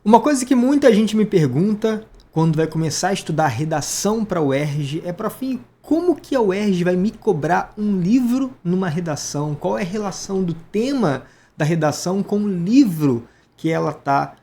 Uma coisa que muita gente me pergunta quando vai começar a estudar redação para a UERJ é, Profinho, como que a UERJ vai me cobrar um livro numa redação? Qual é a relação do tema da redação com o livro que ela está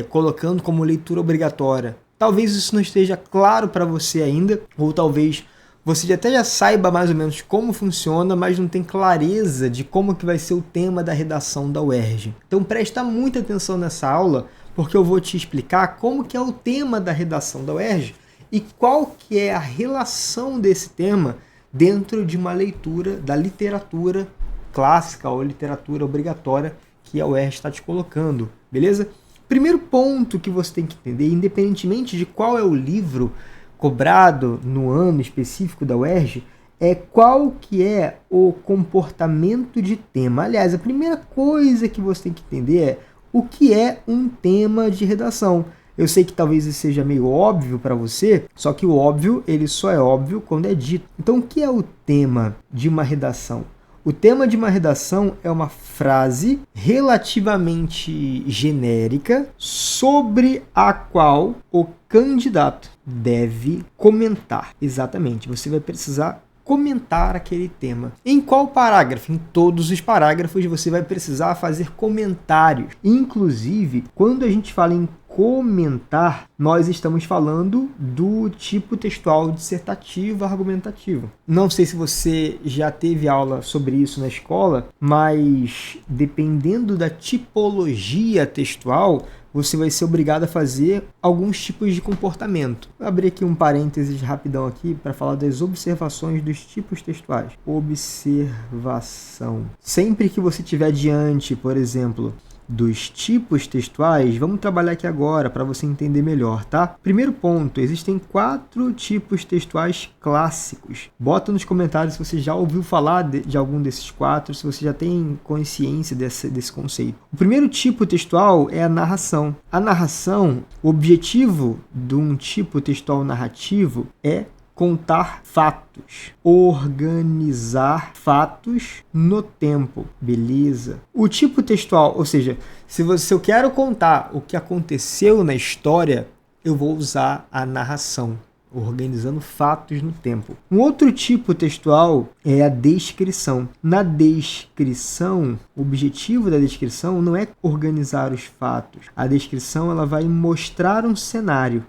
colocando como leitura obrigatória? Talvez isso não esteja claro para você ainda, ou talvez você até já saiba mais ou menos como funciona, mas não tem clareza de como que vai ser o tema da redação da UERJ. Então presta muita atenção nessa aula, porque eu vou te explicar como que é o tema da redação da UERJ e qual que é a relação desse tema dentro de uma leitura da literatura clássica ou literatura obrigatória que a UERJ está te colocando, beleza? Primeiro ponto que você tem que entender, independentemente de qual é o livro cobrado no ano específico da UERJ, é qual que é o comportamento de tema. Aliás, a primeira coisa que você tem que entender é o que é um tema de redação. Eu sei que talvez isso seja meio óbvio para você, só que o óbvio, ele só é óbvio quando é dito. Então, o que é o tema de uma redação? O tema de uma redação é uma frase relativamente genérica sobre a qual o candidato deve comentar. Exatamente, você vai precisar comentar aquele tema. Em qual parágrafo? Em todos os parágrafos você vai precisar fazer comentários. Inclusive, quando a gente fala em comentar, nós estamos falando do tipo textual dissertativo argumentativo. Não sei se você já teve aula sobre isso na escola, mas dependendo da tipologia textual, você vai ser obrigado a fazer alguns tipos de comportamento. Vou abrir aqui um parênteses rapidão aqui para falar das observações dos tipos textuais. Observação. Sempre que você estiver diante, por exemplo, dos tipos textuais, vamos trabalhar aqui agora para você entender melhor, tá? Primeiro ponto, existem 4 tipos textuais clássicos. Bota nos comentários se você já ouviu falar de algum desses 4, se você já tem consciência desse conceito. O primeiro tipo textual é a narração. A narração, o objetivo de um tipo textual narrativo é contar fatos, organizar fatos no tempo, beleza? O tipo textual, ou seja, se eu quero contar o que aconteceu na história, eu vou usar a narração, organizando fatos no tempo. Um outro tipo textual é a descrição. Na descrição, o objetivo da descrição não é organizar os fatos. A descrição ela vai mostrar um cenário.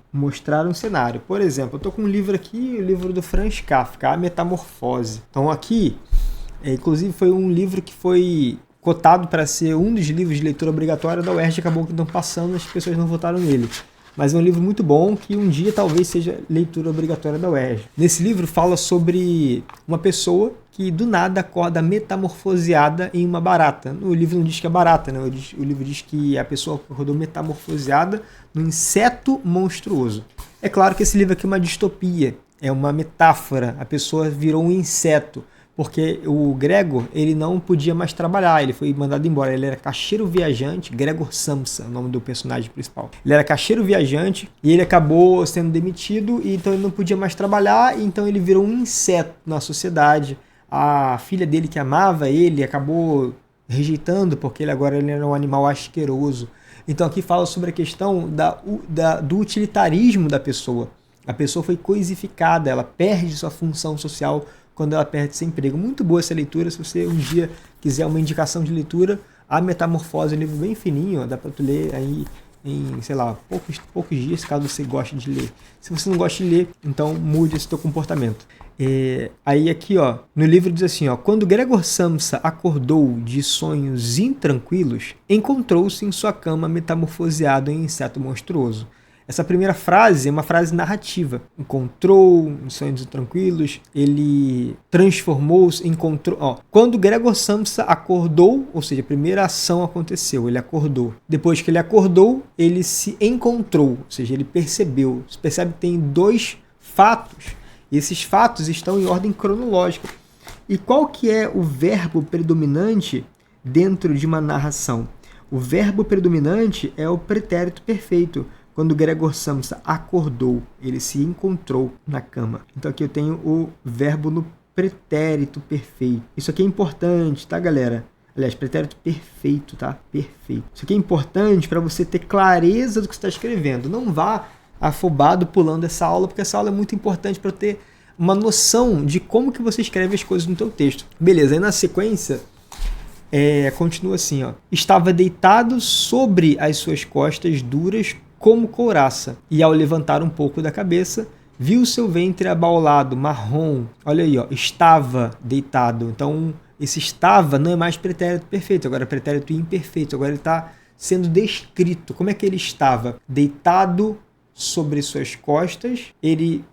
Por exemplo, eu estou com um livro aqui, o livro do Franz Kafka, A Metamorfose. Então aqui, inclusive foi um livro que foi cotado para ser um dos livros de leitura obrigatória da UERJ, acabou que não passando, as pessoas não votaram nele. Mas é um livro muito bom que um dia talvez seja leitura obrigatória da UERJ. Nesse livro fala sobre uma pessoa que do nada acorda metamorfoseada em uma barata. O livro não diz que é barata, né? O livro diz que a pessoa acordou metamorfoseada num inseto monstruoso. É claro que esse livro aqui é uma distopia, é uma metáfora. A pessoa virou um inseto, porque o Gregor, ele não podia mais trabalhar, ele foi mandado embora, ele era caixeiro viajante, Gregor Samsa, o nome do personagem principal. Ele era caixeiro viajante e ele acabou sendo demitido, e então ele não podia mais trabalhar, e então ele virou um inseto na sociedade. A filha dele, que amava ele, acabou rejeitando, porque ele era um animal asqueroso. Então aqui fala sobre a questão do utilitarismo da pessoa. A pessoa foi coisificada, ela perde sua função social quando ela perde seu emprego. Muito boa essa leitura, se você um dia quiser uma indicação de leitura, A Metamorfose é um livro bem fininho, ó, dá para tu ler aí em, sei lá, poucos dias, caso você goste de ler. Se você não gosta de ler, então mude esse teu comportamento. Aí aqui, ó, no livro diz assim, ó, quando Gregor Samsa acordou de sonhos intranquilos, encontrou-se em sua cama metamorfoseado em inseto monstruoso. Essa primeira frase é uma frase narrativa. Encontrou em sonhos tranquilos, ele transformou-se, encontrou... Ó, quando Gregor Samsa acordou, ou seja, a primeira ação aconteceu, ele acordou. Depois que ele acordou, ele se encontrou, ou seja, ele percebeu. Você percebe que tem 2 fatos, e esses fatos estão em ordem cronológica. E qual que é o verbo predominante dentro de uma narração? O verbo predominante é o pretérito perfeito. Quando Gregor Samsa acordou, ele se encontrou na cama. Então aqui eu tenho o verbo no pretérito perfeito. Isso aqui é importante, tá, galera? Aliás, pretérito perfeito, tá? Perfeito. Isso aqui é importante para você ter clareza do que você está escrevendo. Não vá afobado pulando essa aula, porque essa aula é muito importante para ter uma noção de como que você escreve as coisas no teu texto. Beleza, aí na sequência, continua assim, ó. Estava deitado sobre as suas costas duras como couraça, e ao levantar um pouco da cabeça, viu seu ventre abaulado, marrom. Olha aí, ó, estava deitado. Então, esse estava não é mais pretérito perfeito, agora é pretérito imperfeito. Agora ele está sendo descrito. Como é que ele estava? Deitado sobre suas costas. Ele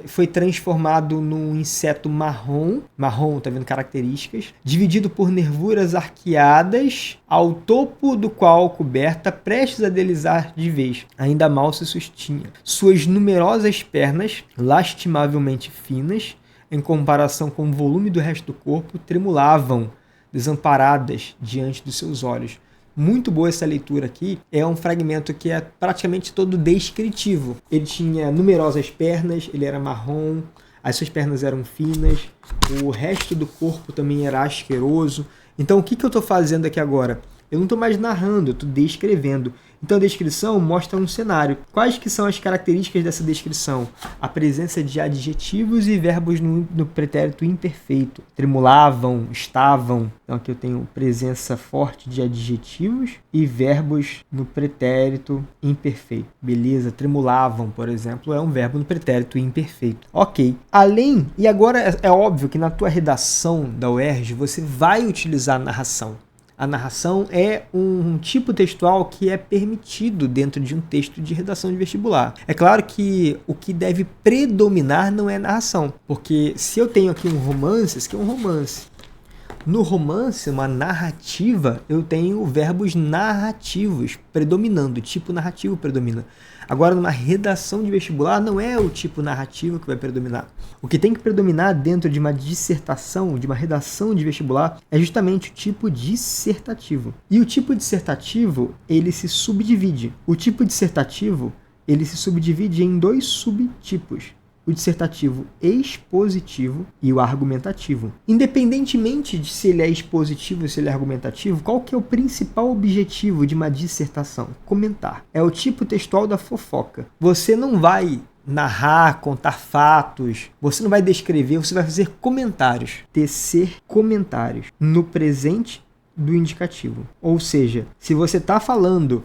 foi transformado num inseto marrom. Marrom, tá vendo características. Dividido por nervuras arqueadas, ao topo do qual coberta, prestes a deslizar de vez. Ainda mal se sustinha. Suas numerosas pernas, lastimavelmente finas, em comparação com o volume do resto do corpo, tremulavam, desamparadas diante dos seus olhos. Muito boa essa leitura aqui. É um fragmento que é praticamente todo descritivo. Ele tinha numerosas pernas, ele era marrom, as suas pernas eram finas, o resto do corpo também era asqueroso. Então o que eu estou fazendo aqui agora? Eu não estou mais narrando, eu estou descrevendo. Então a descrição mostra um cenário. Quais que são as características dessa descrição? A presença de adjetivos e verbos no pretérito imperfeito. Tremulavam, estavam. Então aqui eu tenho presença forte de adjetivos e verbos no pretérito imperfeito. Beleza? Tremulavam, por exemplo, é um verbo no pretérito imperfeito. Ok. Além, e agora é óbvio que na tua redação da UERJ você vai utilizar a narração. A narração é um tipo textual que é permitido dentro de um texto de redação de vestibular. É claro que o que deve predominar não é a narração, porque se eu tenho aqui um romance, esse aqui é um romance. No romance, uma narrativa, eu tenho verbos narrativos predominando, o tipo narrativo predomina. Agora, numa redação de vestibular, não é o tipo narrativo que vai predominar. O que tem que predominar dentro de uma dissertação, de uma redação de vestibular, é justamente o tipo dissertativo. E o tipo dissertativo, ele se subdivide. O tipo dissertativo, ele se subdivide em dois subtipos. O dissertativo expositivo e o argumentativo. Independentemente de se ele é expositivo ou se ele é argumentativo, qual que é o principal objetivo de uma dissertação? Comentar. É o tipo textual da fofoca. Você não vai narrar, contar fatos, você não vai descrever, você vai fazer comentários. Tecer comentários no presente do indicativo. Ou seja, se você está falando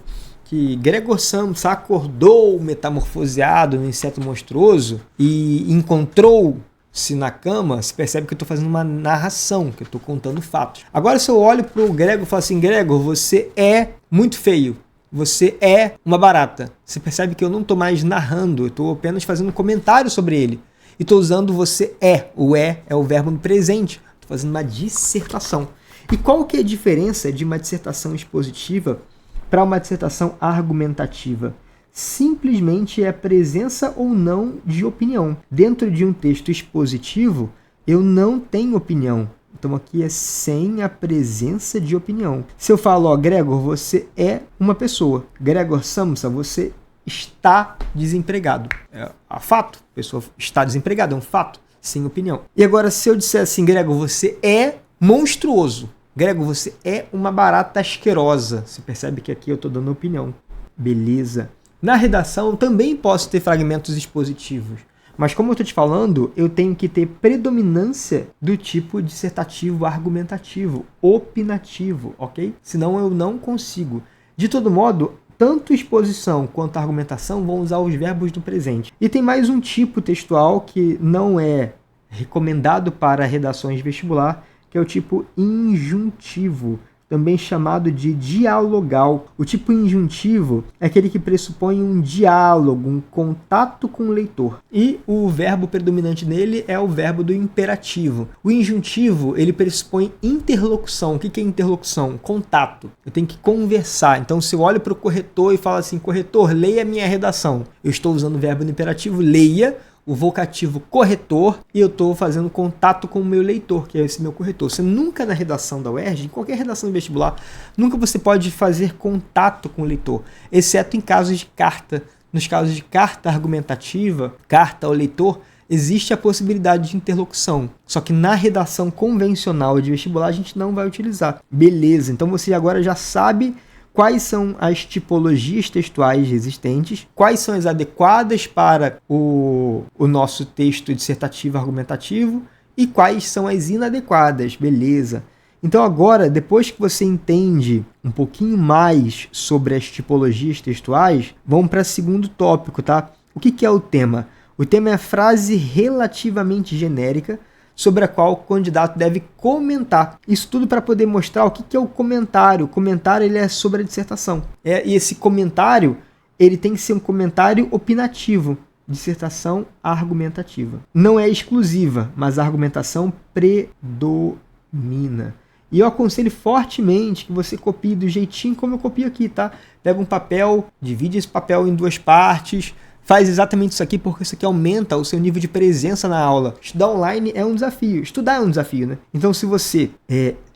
que Gregor Samsa acordou metamorfoseado no inseto monstruoso e encontrou-se na cama, se percebe que eu estou fazendo uma narração, que eu estou contando fatos. Agora, se eu olho para o Gregor e falo assim, Gregor, você é muito feio, você é uma barata. Você percebe que eu não estou mais narrando, eu estou apenas fazendo um comentário sobre ele. E estou usando você é. O é o verbo no presente. Estou fazendo uma dissertação. E qual que é a diferença de uma dissertação expositiva para uma dissertação argumentativa? Simplesmente é a presença ou não de opinião. Dentro de um texto expositivo, eu não tenho opinião. Então aqui é sem a presença de opinião. Se eu falo, ó, Gregor, você é uma pessoa. Gregor Samsa, você está desempregado. É fato. A pessoa está desempregada, é um fato, sem opinião. E agora, se eu disser assim, Gregor, você é monstruoso. Gregor, você é uma barata asquerosa. Você percebe que aqui eu estou dando opinião. Beleza. Na redação também posso ter fragmentos expositivos. Mas como eu estou te falando, eu tenho que ter predominância do tipo dissertativo, argumentativo, opinativo, ok? Senão eu não consigo. De todo modo, tanto exposição quanto argumentação vão usar os verbos do presente. E tem mais um tipo textual que não é recomendado para redações vestibular, que é o tipo injuntivo, também chamado de dialogal. O tipo injuntivo é aquele que pressupõe um diálogo, um contato com o leitor. E o verbo predominante nele é o verbo do imperativo. O injuntivo, ele pressupõe interlocução. O que é interlocução? Contato. Eu tenho que conversar. Então, se eu olho para o corretor e falo assim, corretor, leia a minha redação. Eu estou usando o verbo no imperativo, leia, o vocativo corretor, e eu estou fazendo contato com o meu leitor, que é esse meu corretor. Você nunca na redação da UERJ, em qualquer redação de vestibular, nunca você pode fazer contato com o leitor, exceto em casos de carta. Nos casos de carta argumentativa, carta ao leitor, existe a possibilidade de interlocução. Só que na redação convencional de vestibular a gente não vai utilizar. Beleza, então você agora já sabe quais são as tipologias textuais existentes, quais são as adequadas para o nosso texto dissertativo argumentativo e quais são as inadequadas, beleza. Então agora, depois que você entende um pouquinho mais sobre as tipologias textuais, vamos para o segundo tópico, tá? O que é o tema? O tema é a frase relativamente genérica sobre a qual o candidato deve comentar. Isso tudo para poder mostrar o que é o comentário. O comentário ele é sobre a dissertação. E esse comentário ele tem que ser um comentário opinativo. Dissertação argumentativa. Não é exclusiva, mas a argumentação predomina. E eu aconselho fortemente que você copie do jeitinho como eu copio aqui, tá? Pega um papel, divide esse papel em 2 partes, faz exatamente isso aqui porque isso aqui aumenta o seu nível de presença na aula. Estudar online é um desafio, estudar é um desafio, né? Então se você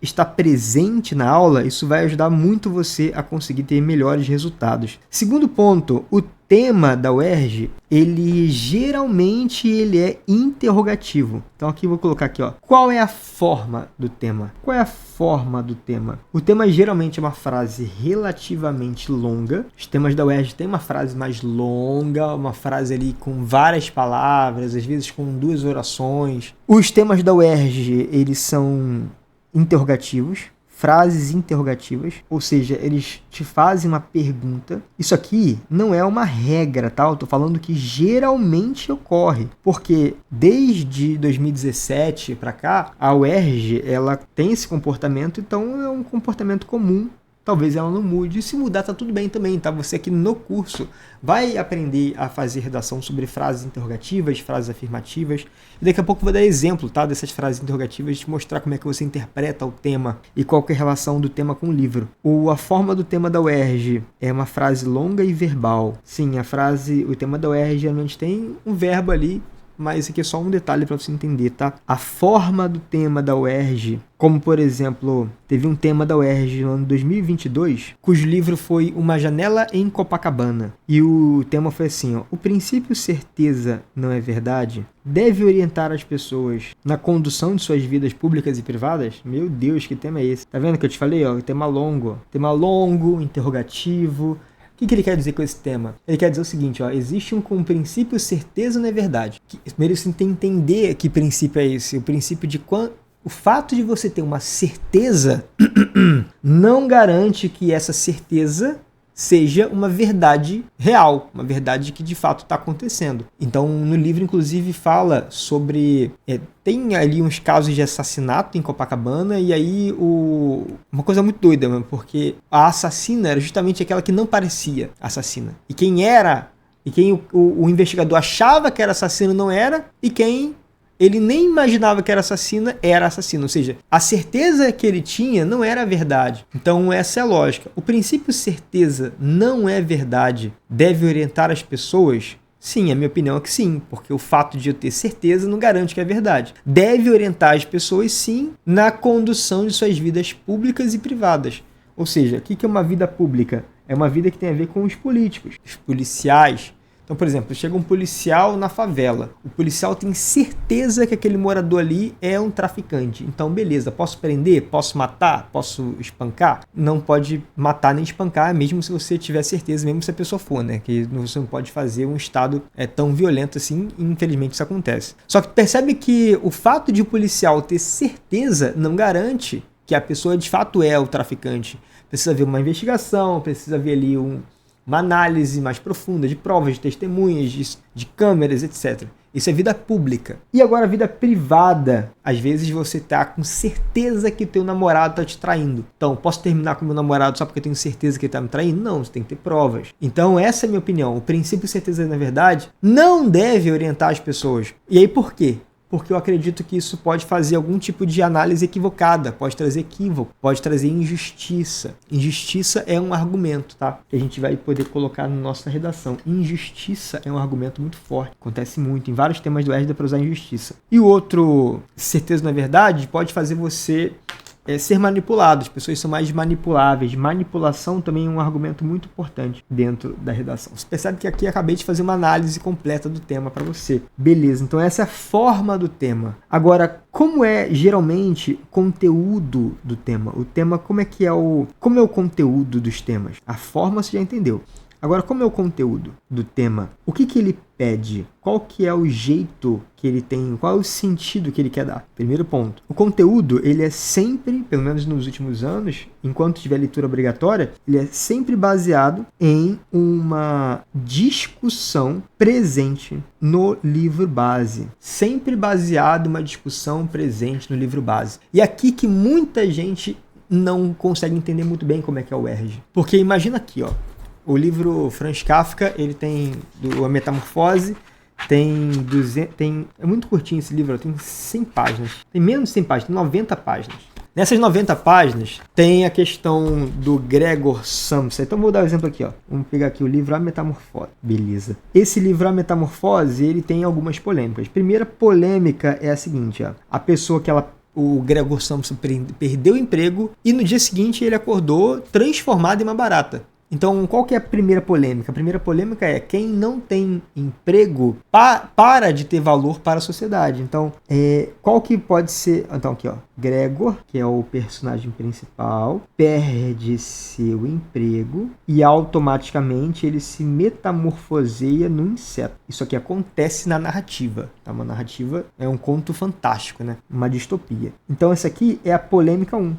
está presente na aula, isso vai ajudar muito você a conseguir ter melhores resultados. Segundo ponto, o tema da UERJ, ele geralmente é interrogativo. Então aqui eu vou colocar aqui, ó. Qual é a forma do tema? Qual é a forma do tema? O tema geralmente é uma frase relativamente longa. Os temas da UERJ têm uma frase mais longa, uma frase ali com várias palavras, às vezes com 2 orações. Os temas da UERJ, eles são interrogativos, frases interrogativas, ou seja, eles te fazem uma pergunta. Isso aqui não é uma regra, tá? Eu tô falando que geralmente ocorre, porque desde 2017 para cá, a UERJ, ela tem esse comportamento, então é um comportamento comum. Talvez ela não mude. Se mudar, tá tudo bem também, tá? Você aqui no curso vai aprender a fazer redação sobre frases interrogativas, frases afirmativas. E daqui a pouco eu vou dar exemplo, tá? Dessas frases interrogativas, te mostrar como é que você interpreta o tema e qual que é a relação do tema com o livro. A forma do tema da UERJ é uma frase longa e verbal. Sim, o tema da UERJ geralmente tem um verbo ali, mas esse aqui é só um detalhe para você entender, tá? A forma do tema da UERJ, como por exemplo, teve um tema da UERJ no ano 2022, cujo livro foi Uma Janela em Copacabana. E o tema foi assim, ó: o princípio certeza não é verdade deve orientar as pessoas na condução de suas vidas públicas e privadas? Meu Deus, que tema é esse? Tá vendo que eu te falei, ó? Tema longo, interrogativo. O que ele quer dizer com esse tema? Ele quer dizer o seguinte, ó: existe um princípio certeza não é verdade. Primeiro você tem que entender que princípio é esse. O princípio de o fato de você ter uma certeza não garante que essa certeza seja uma verdade real, uma verdade que de fato está acontecendo. Então, no livro, inclusive, fala sobre... tem ali uns casos de assassinato em Copacabana, e aí uma coisa muito doida, mano, porque a assassina era justamente aquela que não parecia assassina. E quem o investigador achava que era assassino não era, e quem ele nem imaginava que era assassino. Ou seja, a certeza que ele tinha não era a verdade. Então essa é a lógica. O princípio certeza não é verdade deve orientar as pessoas? Sim, a minha opinião é que sim, porque o fato de eu ter certeza não garante que é verdade. Deve orientar as pessoas, sim, na condução de suas vidas públicas e privadas. Ou seja, o que é uma vida pública? É uma vida que tem a ver com os políticos, os policiais. Então, por exemplo, chega um policial na favela. O policial tem certeza que aquele morador ali é um traficante. Então, beleza, posso prender? Posso matar? Posso espancar? Não pode matar nem espancar, mesmo se você tiver certeza, mesmo se a pessoa for, né? Que você não pode fazer um estado tão violento assim, e infelizmente isso acontece. Só que percebe que o fato de o policial ter certeza não garante que a pessoa de fato é o traficante. Precisa haver uma investigação, precisa haver ali uma análise mais profunda de provas, de testemunhas, de câmeras, etc. Isso é vida pública. E agora a vida privada. Às vezes você tá com certeza que teu namorado tá te traindo. Então, posso terminar com meu namorado só porque eu tenho certeza que ele tá me traindo? Não, você tem que ter provas. Então, essa é a minha opinião. O princípio de certeza, na verdade, não deve orientar as pessoas. E aí, por quê? Porque eu acredito que isso pode fazer algum tipo de análise equivocada, pode trazer equívoco, pode trazer injustiça. Injustiça é um argumento, tá? Que a gente vai poder colocar na nossa redação. Injustiça é um argumento muito forte, acontece muito. Em vários temas do UERJ dá para usar injustiça. E o outro, certeza na verdade, pode fazer você ser manipulado, as pessoas são mais manipuláveis. Manipulação também é um argumento muito importante dentro da redação. Você percebe que aqui eu acabei de fazer uma análise completa do tema para você. Beleza, então essa é a forma do tema. Agora, como é geralmente o conteúdo do tema? O tema, como é o conteúdo dos temas? A forma você já entendeu. Agora, como é o conteúdo do tema? O que ele pede? Qual que é o jeito que ele tem? Qual é o sentido que ele quer dar? Primeiro ponto. O conteúdo, ele é sempre, pelo menos nos últimos anos, enquanto tiver leitura obrigatória, ele é sempre baseado em uma discussão presente no livro base. Sempre baseado em uma discussão presente no livro base. E aqui que muita gente não consegue entender muito bem como é que é o UERJ. Porque imagina aqui, ó. O livro Franz Kafka, ele tem A Metamorfose, é muito curtinho esse livro, tem 100 páginas. Tem menos de 100 páginas, tem 90 páginas. Nessas 90 páginas, tem a questão do Gregor Samsa. Então, vou dar um exemplo aqui, ó. Vamos pegar aqui o livro A Metamorfose. Beleza. Esse livro A Metamorfose, ele tem algumas polêmicas. Primeira polêmica é a seguinte, ó. A pessoa que o Gregor Samsa perdeu o emprego e no dia seguinte ele acordou transformado em uma barata. Então, qual que é a primeira polêmica? A primeira polêmica é quem não tem emprego para de ter valor para a sociedade. Então, qual que pode ser... Então, aqui, ó. Gregor, que é o personagem principal, perde seu emprego e automaticamente ele se metamorfoseia no inseto. Isso aqui acontece na narrativa. Uma narrativa é um conto fantástico, né? Uma distopia. Então, essa aqui é a polêmica 1.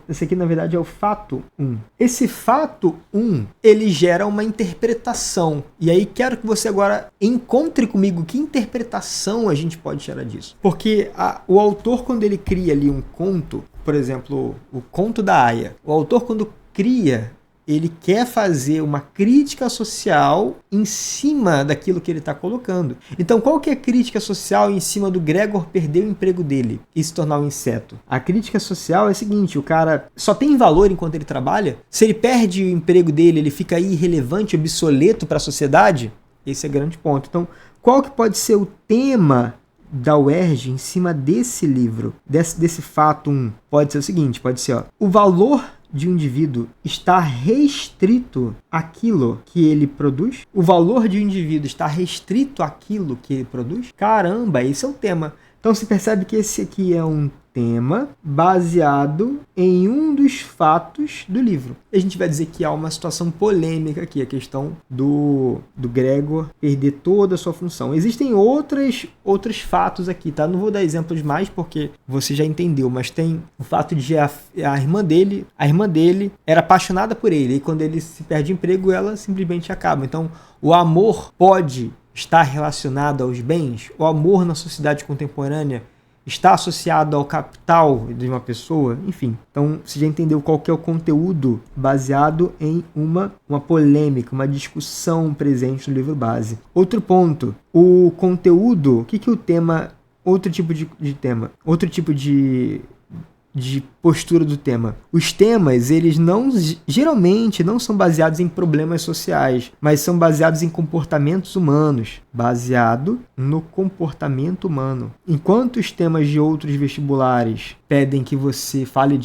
Esse aqui, na verdade, é o fato 1. Esse fato 1, ele gera uma interpretação. E aí, quero que você agora encontre comigo que interpretação a gente pode gerar disso. Porque o autor, quando ele cria ali um conto, por exemplo, o conto da Aya, o autor, quando cria, ele quer fazer uma crítica social em cima daquilo que ele está colocando. Então, qual que é a crítica social em cima do Gregor perder o emprego dele e se tornar um inseto? A crítica social é a seguinte, o cara só tem valor enquanto ele trabalha? Se ele perde o emprego dele, ele fica irrelevante, obsoleto para a sociedade? Esse é o grande ponto. Então, qual que pode ser o tema da UERJ em cima desse livro, desse fato 1? Pode ser o seguinte, pode ser, ó, o valor de um indivíduo está restrito àquilo que ele produz? O valor de um indivíduo está restrito àquilo que ele produz? Caramba, esse é o tema. Então você percebe que esse aqui é um tema baseado em um dos fatos do livro. A gente vai dizer que há uma situação polêmica aqui, a questão do Gregor perder toda a sua função. Existem outros fatos aqui, tá? Não vou dar exemplos mais porque você já entendeu, mas tem o fato de a irmã dele era apaixonada por ele e quando ele se perde emprego, ela simplesmente acaba. Então, o amor pode estar relacionado aos bens? O amor na sociedade contemporânea está associado ao capital de uma pessoa? Enfim, então você já entendeu qual que é o conteúdo baseado em uma polêmica, uma discussão presente no livro base. Outro ponto, o conteúdo, o que o tema, outro tipo de tema, outro tipo de postura do tema. Os temas, eles geralmente não são baseados em problemas sociais, mas são baseados em comportamentos humanos, baseado no comportamento humano. Enquanto os temas de outros vestibulares pedem que você fale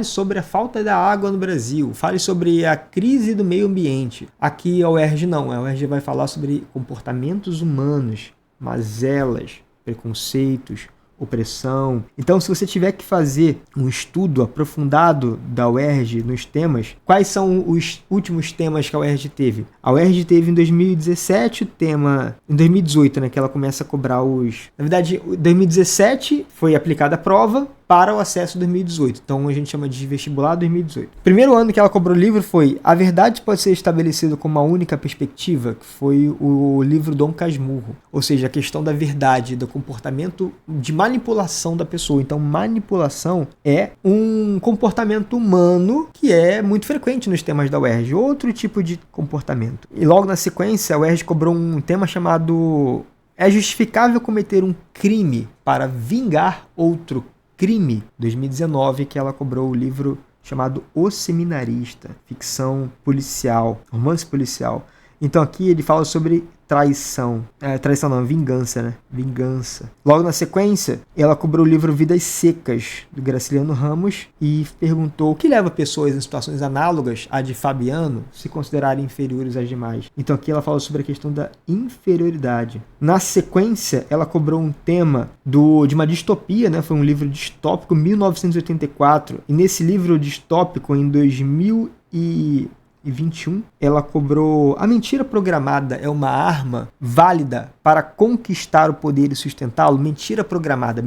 sobre a falta da água no Brasil, fale sobre a crise do meio ambiente. Aqui a UERJ não, a UERJ vai falar sobre comportamentos humanos, mazelas, preconceitos, opressão. Então, se você tiver que fazer um estudo aprofundado da UERJ nos temas, quais são os últimos temas que a UERJ teve? A UERJ teve em 2017 o tema... Em 2018, né, que ela começa a cobrar os... Na verdade, em 2017 foi aplicada a prova para o acesso 2018. Então, a gente chama de vestibular 2018. O primeiro ano que ela cobrou o livro foi A Verdade Pode Ser Estabelecida como uma Única Perspectiva, que foi o livro Dom Casmurro. Ou seja, a questão da verdade, do comportamento de manipulação da pessoa. Então, manipulação é um comportamento humano que é muito frequente nos temas da UERJ. Outro tipo de comportamento. E logo na sequência, a UERJ cobrou um tema chamado É justificável cometer um crime para vingar outro crime? 2019, que ela cobrou o livro chamado O Seminarista, ficção policial, romance policial. Então aqui ele fala sobre traição. Traição não, vingança, né? Vingança. Logo na sequência, ela cobrou o livro Vidas Secas, do Graciliano Ramos, e perguntou o que leva pessoas em situações análogas à de Fabiano se considerarem inferiores às demais. Então aqui ela fala sobre a questão da inferioridade. Na sequência, ela cobrou um tema de uma distopia, né? Foi um livro distópico, 1984. E nesse livro distópico, em 2021, ela cobrou: a mentira programada é uma arma válida para conquistar o poder e sustentá-lo? Mentira programada.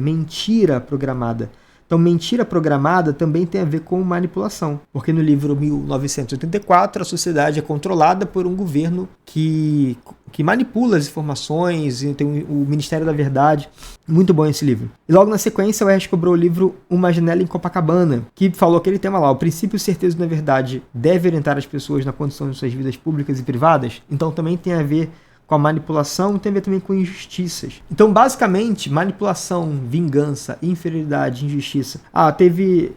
Então, mentira programada também tem a ver com manipulação, porque no livro 1984 a sociedade é controlada por um governo que manipula as informações, e tem o Ministério da Verdade. Muito bom esse livro. E logo na sequência, o Erges cobrou o livro Uma Janela em Copacabana, que falou aquele tema lá: o princípio certeza da verdade deve orientar as pessoas na condição de suas vidas públicas e privadas. Então também tem a ver com a manipulação, tem a ver também com injustiças. Então, basicamente, manipulação, vingança, inferioridade, injustiça.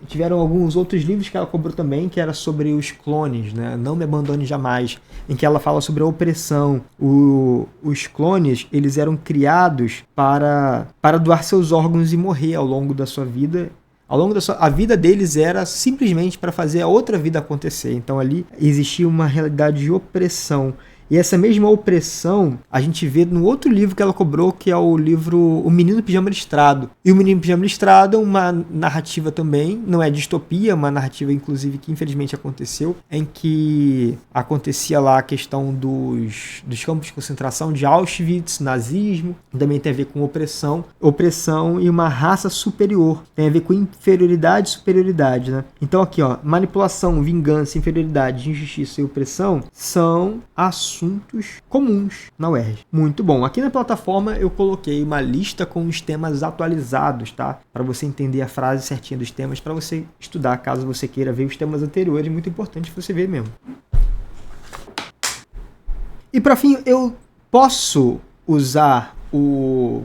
Tiveram alguns outros livros que ela cobrou também, que era sobre os clones, né? Não Me Abandone Jamais, em que ela fala sobre a opressão. Os clones, eles eram criados para doar seus órgãos e morrer ao longo da sua vida. A vida deles era simplesmente para fazer a outra vida acontecer. Então, ali existia uma realidade de opressão. E essa mesma opressão a gente vê no outro livro que ela cobrou, que é o livro O Menino Pijama Listrado. E O Menino Pijama Listrado é uma narrativa também, não é distopia, é uma narrativa inclusive que infelizmente aconteceu, em que acontecia lá a questão dos campos de concentração de Auschwitz, nazismo, também tem a ver com opressão e uma raça superior, tem a ver com inferioridade e superioridade, né? Então aqui, ó, manipulação, vingança, inferioridade, injustiça e opressão são assuntos comuns na UERJ. Muito bom. Aqui na plataforma eu coloquei uma lista com os temas atualizados, tá? Para você entender a frase certinha dos temas, para você estudar, caso você queira ver os temas anteriores, muito importante você ver mesmo. E para fim, eu posso usar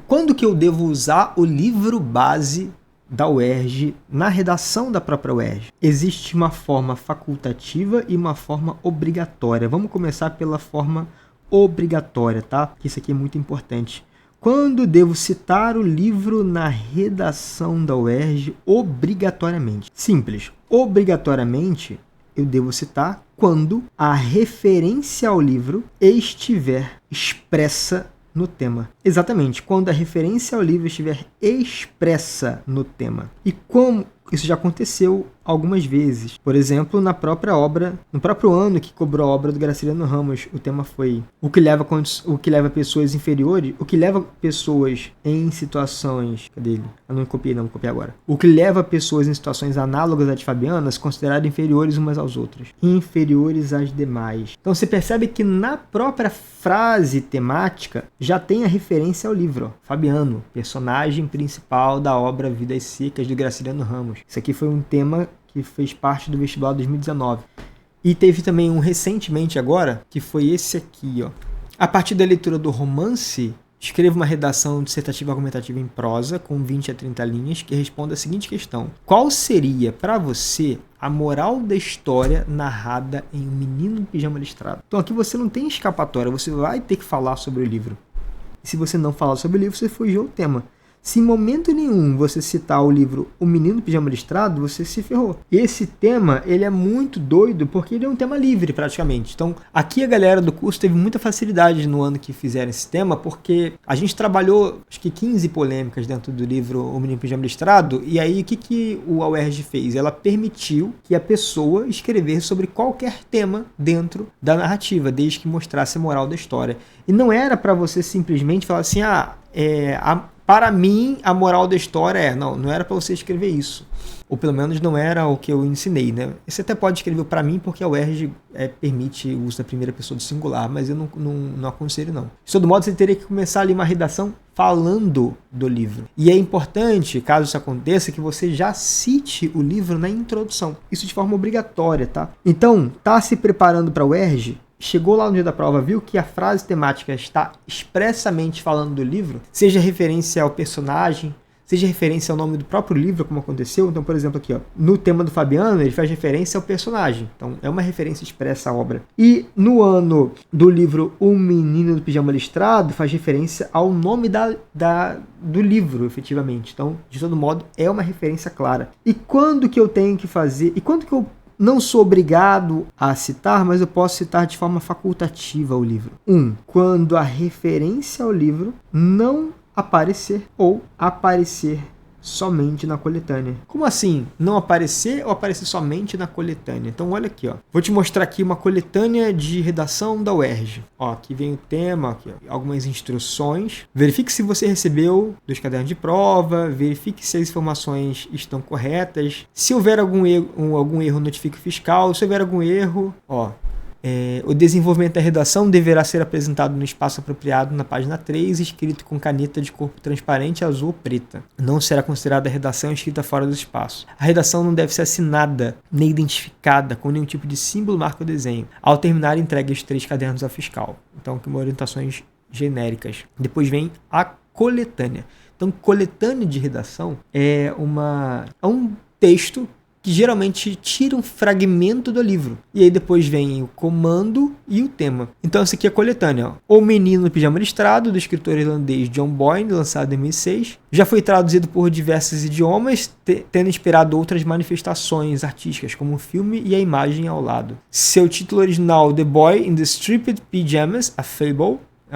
quando que eu devo usar o livro base da UERJ na redação da própria UERJ? Existe uma forma facultativa e uma forma obrigatória. Vamos começar pela forma obrigatória, tá? Isso aqui é muito importante. Quando devo citar o livro na redação da UERJ obrigatoriamente? Simples. Obrigatoriamente, eu devo citar quando a referência ao livro estiver expressa no tema. Exatamente, quando a referência ao livro estiver expressa no tema. E como isso já aconteceu algumas vezes. Por exemplo, no próprio ano que cobrou a obra do Graciliano Ramos, o tema foi o que leva pessoas inferiores, o que leva pessoas em situações... Cadê ele? Eu não copiei agora. O que leva pessoas em situações análogas à de Fabiano a se considerarem inferiores umas às outras. Inferiores às demais. Então você percebe que na própria frase temática já tem a referência ao livro. Ó. Fabiano, personagem principal da obra Vidas Secas do Graciliano Ramos. Isso aqui foi um tema que fez parte do vestibular 2019. E teve também um recentemente agora, que foi esse aqui, ó. A partir da leitura do romance, escreva uma redação dissertativa argumentativa em prosa, com 20 a 30 linhas, que responda a seguinte questão: qual seria, para você, a moral da história narrada em Um Menino em Pijama Listrado? Então aqui você não tem escapatória, você vai ter que falar sobre o livro. E se você não falar sobre o livro, você fugiu ao tema. Se em momento nenhum você citar o livro O Menino Pijama Listrado, você se ferrou. Esse tema, ele é muito doido porque ele é um tema livre praticamente. Então, aqui a galera do curso teve muita facilidade no ano que fizeram esse tema, porque a gente trabalhou, acho que 15 polêmicas dentro do livro O Menino Pijama Listrado, e aí o que a UERJ fez? Ela permitiu que a pessoa escrevesse sobre qualquer tema dentro da narrativa, desde que mostrasse a moral da história. E não era para você simplesmente falar assim, para mim, a moral da história é... Não era para você escrever isso. Ou pelo menos não era o que eu ensinei, né? Você até pode escrever para mim, porque a UERJ permite o uso da primeira pessoa do singular, mas eu não aconselho, não. De todo modo, você teria que começar ali uma redação falando do livro. E é importante, caso isso aconteça, que você já cite o livro na introdução. Isso de forma obrigatória, tá? Então, tá se preparando para a UERJ? Chegou lá no dia da prova, viu que a frase temática está expressamente falando do livro, seja referência ao personagem, seja referência ao nome do próprio livro, como aconteceu. Então, por exemplo, aqui, ó, no tema do Fabiano, ele faz referência ao personagem. Então, é uma referência expressa à obra. E no ano do livro O Menino do Pijama Listrado, faz referência ao nome do livro, efetivamente. Então, de todo modo, é uma referência clara. E quando que eu tenho que fazer? E quando que eu não sou obrigado a citar, mas eu posso citar de forma facultativa o livro? Quando a referência ao livro não aparecer ou aparecer somente na coletânea. Como assim? Não aparecer ou aparecer somente na coletânea? Então olha aqui, ó. Vou te mostrar aqui uma coletânea de redação da UERJ. Ó, aqui vem o tema, aqui, ó, algumas instruções. Verifique se você recebeu dos cadernos de prova, verifique se as informações estão corretas. Se houver algum erro, notifique o fiscal. Se houver algum erro, ó, o desenvolvimento da redação deverá ser apresentado no espaço apropriado na página 3, escrito com caneta de corpo transparente, azul ou preta. Não será considerada a redação escrita fora do espaço. A redação não deve ser assinada nem identificada com nenhum tipo de símbolo, marca ou desenho. Ao terminar, entregue os 3 cadernos ao fiscal. Então, aqui orientações genéricas. Depois vem a coletânea. Então, coletânea de redação é um texto que geralmente tira um fragmento do livro. E aí depois vem o comando e o tema. Então essa aqui é a coletânea. Ó. O Menino no Pijama Listrado, do escritor irlandês John Boyne, lançado em 2006. Já foi traduzido por diversos idiomas, tendo inspirado outras manifestações artísticas, como o filme e a imagem ao lado. Seu título original, The Boy in the Striped Pyjamas, a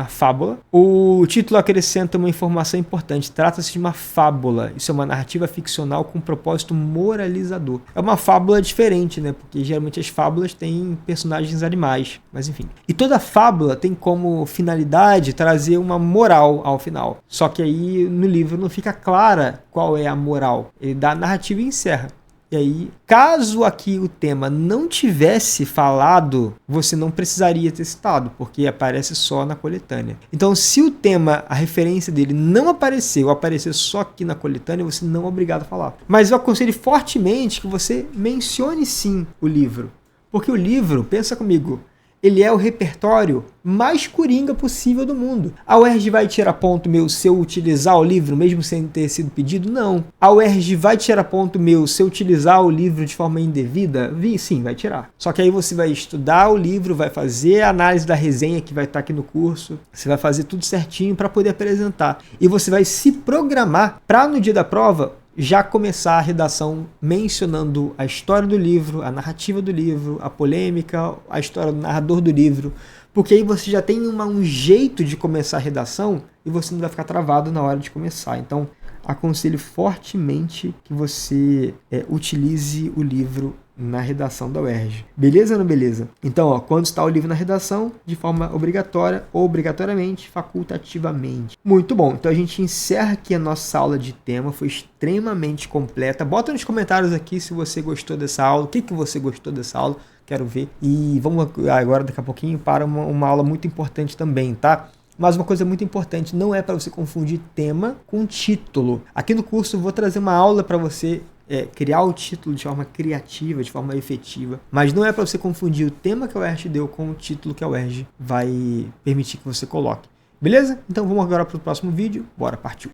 fábula. O título acrescenta uma informação importante. Trata-se de uma fábula. Isso é uma narrativa ficcional com um propósito moralizador. É uma fábula diferente, né? Porque geralmente as fábulas têm personagens animais. Mas enfim. E toda fábula tem como finalidade trazer uma moral ao final. Só que aí no livro não fica clara qual é a moral. Ele dá a narrativa e encerra. E aí, caso aqui o tema não tivesse falado, você não precisaria ter citado, porque aparece só na coletânea. Então, se o tema, a referência dele não aparecer ou aparecer só aqui na coletânea, você não é obrigado a falar. Mas eu aconselho fortemente que você mencione sim o livro. Porque o livro, pensa comigo, ele é o repertório mais coringa possível do mundo. A UERJ vai tirar ponto meu se eu utilizar o livro mesmo sem ter sido pedido? Não. A UERJ vai tirar ponto meu se eu utilizar o livro de forma indevida? Sim, vai tirar. Só que aí você vai estudar o livro, vai fazer a análise da resenha que vai estar aqui no curso, você vai fazer tudo certinho para poder apresentar. E você vai se programar para no dia da prova já começar a redação mencionando a história do livro, a narrativa do livro, a polêmica, a história do narrador do livro, porque aí você já tem um jeito de começar a redação e você não vai ficar travado na hora de começar. Então, aconselho fortemente que você utilize o livro na redação da UERJ. Beleza ou não beleza? Então, ó, quando está o livro na redação, de forma obrigatória, obrigatoriamente, facultativamente. Muito bom. Então a gente encerra aqui a nossa aula de tema. Foi extremamente completa. Bota nos comentários aqui se você gostou dessa aula, o que você gostou dessa aula. Quero ver. E vamos agora, daqui a pouquinho, para uma aula muito importante também, tá? Mas uma coisa muito importante, não é para você confundir tema com título. Aqui no curso eu vou trazer uma aula para você criar o título de forma criativa, de forma efetiva. Mas não é para você confundir o tema que a UERJ deu com o título que a UERJ vai permitir que você coloque. Beleza? Então vamos agora para o próximo vídeo. Bora, partiu!